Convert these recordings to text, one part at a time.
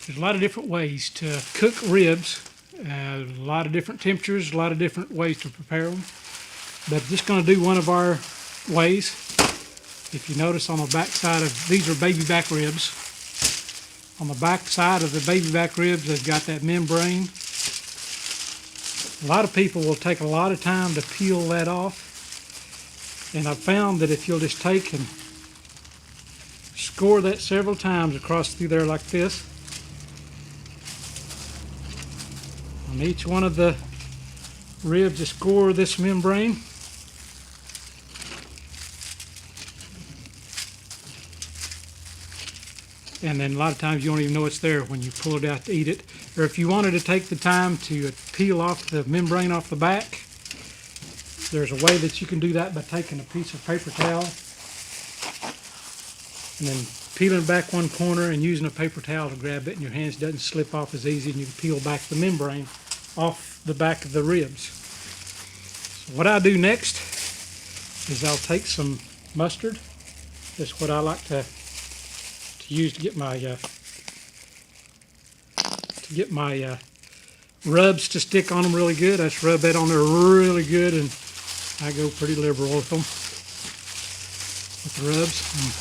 There's a lot of different ways to cook ribs, a lot of different temperatures, a lot of different ways to prepare them. But just going to do one of our ways. If you notice on the back side of, these are baby back ribs. On the back side of the baby back ribs, they've got that membrane. A lot of people will take a lot of time to peel that off. And I've found that if you'll just take and score that several times across through there like this, on each one of the ribs, just score this membrane. And then a lot of times you don't even know it's there when you pull it out to eat it. Or if you wanted to take the time to peel off the membrane off the back, there's a way that you can do that by taking a piece of paper towel and then peeling back one corner and using a paper towel to grab it, and your hands doesn't slip off as easy, and you can peel back the membrane off the back of the ribs. So what I do next is I'll take some mustard. That's what I like to use to get my rubs to stick on them really good. I just rub that on there really good, and I go pretty liberal with them, with the rubs. And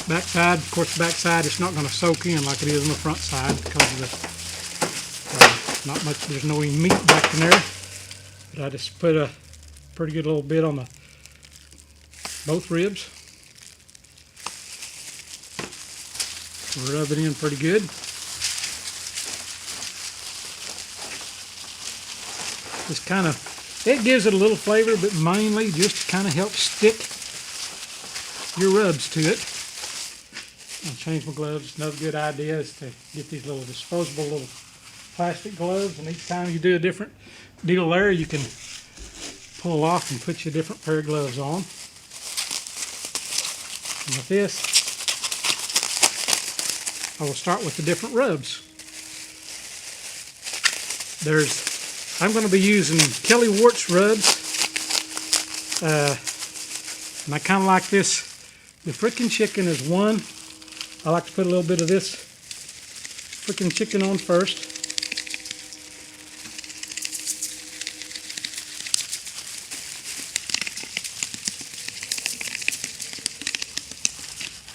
backside, of course, the backside it's not going to soak in like it is on the front side because of the not much. There's no meat back in there, but I just put a pretty good little bit on both ribs. Rub it in pretty good. Just kind of, it gives it a little flavor, but mainly just kind of helps stick your rubs to it. I'll change my gloves. Another good idea is to get these little disposable little plastic gloves, and each time you do a different deal there, you can pull off and put you a different pair of gloves on. And with this, I will start with the different rubs. I'm going to be using Kelly Wart's rubs, and I kind of like this. The frickin' chicken is one. I like to put a little bit of this frickin' chicken on first.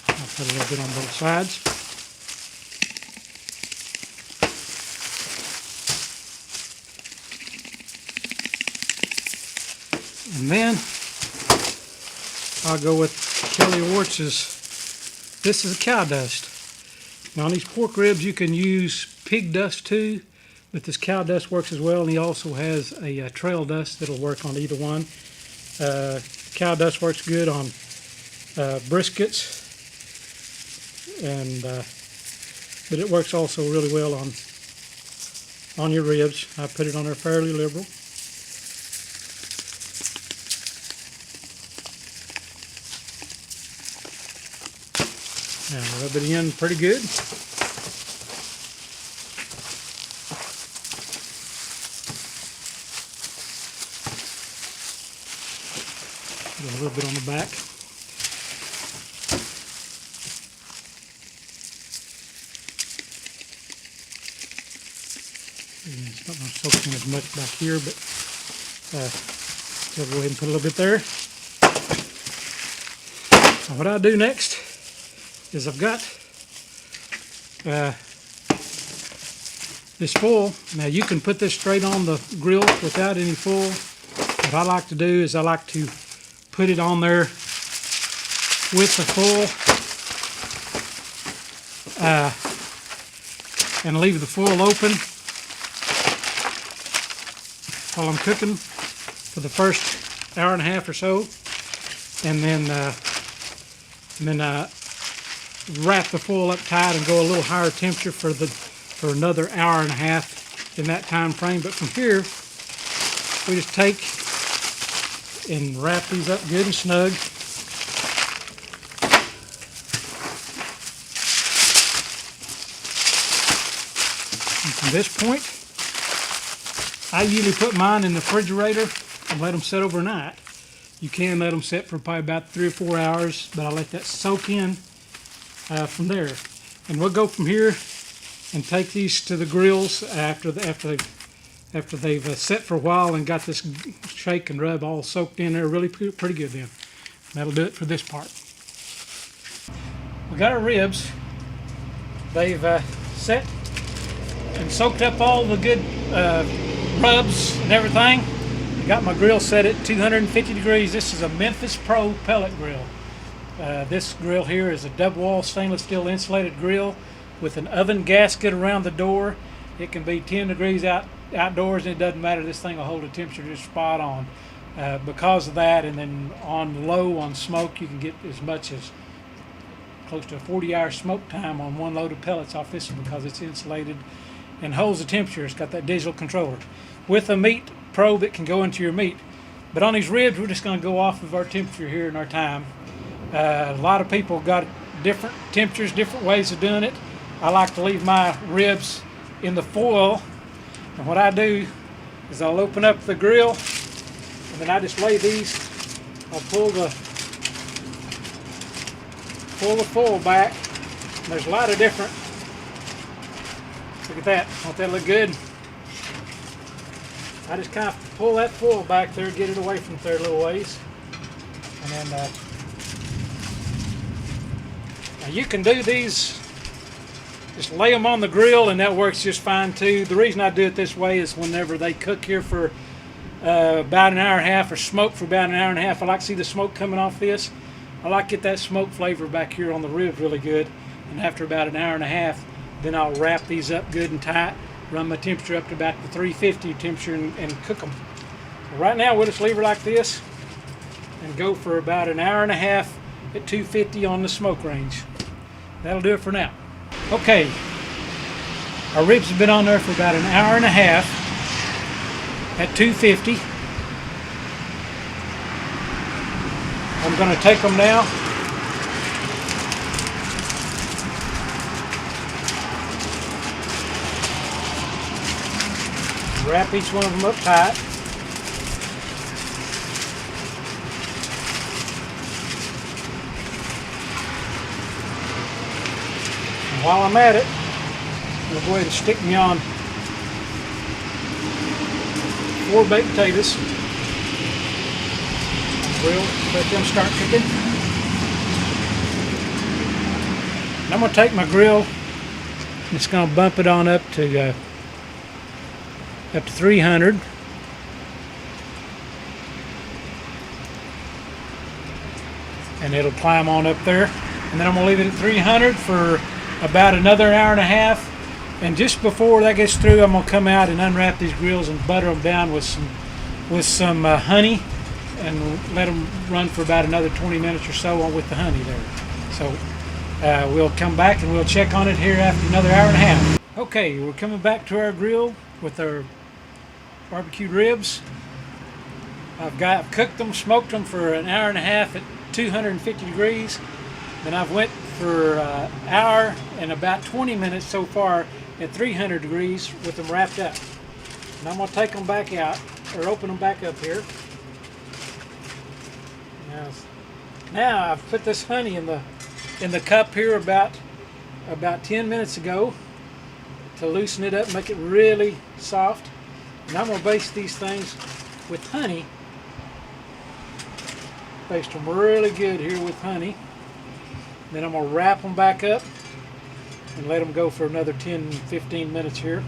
I'll put a little bit on both sides. And then I'll go with Kelly Wart's. This is cow dust. Now on these pork ribs you can use pig dust too, but this cow dust works as well, and he also has a trail dust that'll work on either one. Cow dust works good on briskets, and but it works also really well on your ribs. I put it on there fairly liberal. And rub it in pretty good. Put a little bit on the back. And it's not going to soak in as much back here, but so go ahead and put a little bit there. Now what I do next is I've got this foil. Now you can put this straight on the grill without any foil. What I like to do is I like to put it on there with the foil and leave the foil open while I'm cooking for the first hour and a half or so, and then wrap the foil up tight and go a little higher temperature for another hour and a half in that time frame. But from here, we just take and wrap these up good and snug. And from this point, I usually put mine in the refrigerator and let them sit overnight. You can let them sit for probably about 3 or 4 hours, but I let that soak in from there. And we'll go from here and take these to the grills after they've set for a while and got this shake and rub all soaked in there really pretty good then. That'll do it for this part. We got our ribs. They've set and soaked up all the good rubs and everything. I got my grill set at 250 degrees. This is a Memphis Pro pellet grill. This grill here is a double wall stainless steel insulated grill with an oven gasket around the door. It can be 10 degrees outdoors, and it doesn't matter. This thing will hold the temperature just spot on. Because of that, and then on low on smoke, you can get as much as close to a 40-hour smoke time on one load of pellets off this one because it's insulated and holds the temperature. It's got that digital controller. With a meat probe, it can go into your meat. But on these ribs, we're just going to go off of our temperature here in our time. A lot of people got different temperatures, different ways of doing it. I like to leave my ribs in the foil, and what I do is I'll open up the grill, and then I just lay these. I'll pull the foil back. And there's a lot of different. Look at that. Don't that look good? I just kind of pull that foil back there, get it away from there a little ways, and then now you can do these. Just lay them on the grill, and that works just fine too. The reason I do it this way is whenever they cook here for about an hour and a half, or smoke for about an hour and a half, I like to see the smoke coming off this. I like to get that smoke flavor back here on the ribs really good. And after about an hour and a half, then I'll wrap these up good and tight, run my temperature up to about the 350 temperature, and cook them. So right now we'll just leave her like this and go for about an hour and a half at 250 on the smoke range. That'll do it for now. Okay, our ribs have been on there for about an hour and a half at 250. I'm going to take them now. Wrap each one of them up tight. And while I'm at it, I'll go ahead and stick me on 4 baked potatoes. Grill, let them start cooking. And I'm going to take my grill and it's going to bump it on up to 300. And it'll climb on up there. And then I'm going to leave it at 300 for about another hour and a half. And just before that gets through, I'm going to come out and unwrap these grills and butter them down with some honey, and let them run for about another 20 minutes or so on with the honey there. So we'll come back and we'll check on it here after another hour and a half. Okay, we're coming back to our grill with our barbecued ribs. I've cooked them, smoked them for an hour and a half at 250 degrees. Then I've went for an hour and about 20 minutes so far at 300 degrees with them wrapped up. And I'm going to take them back out, or open them back up here. Now I've put this honey in the cup here about 10 minutes ago to loosen it up, make it really soft. And I'm going to baste these things with honey. Baste them really good here with honey. Then I'm going to wrap them back up and let them go for another 10-15 minutes here.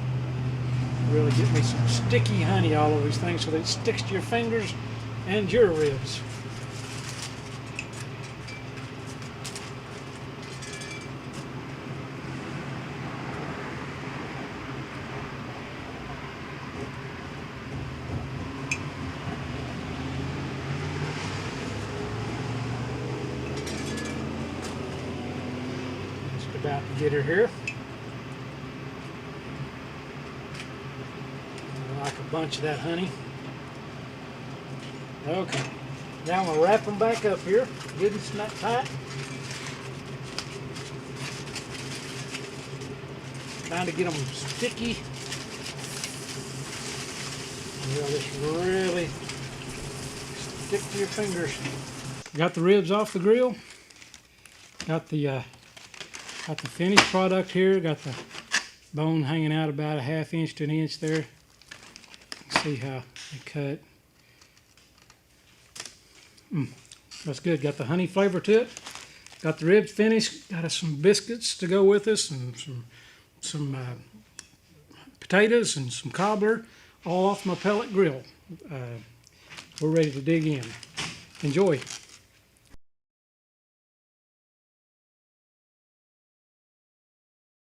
Really get me some sticky honey all over these things so that it sticks to your fingers and your ribs. About to get her here. I like a bunch of that honey. Okay, now I'm going to wrap them back up here, good and snug tight. Trying to get them sticky. And they'll just really stick to your fingers. Got the ribs off the grill. Got the finished product here. Got the bone hanging out about a 1/2 inch to 1 inch there. See how they cut. That's good. Got the honey flavor to it. Got the ribs finished. Got us some biscuits to go with us, and some potatoes and some cobbler, all off my pellet grill. We're ready to dig in. Enjoy.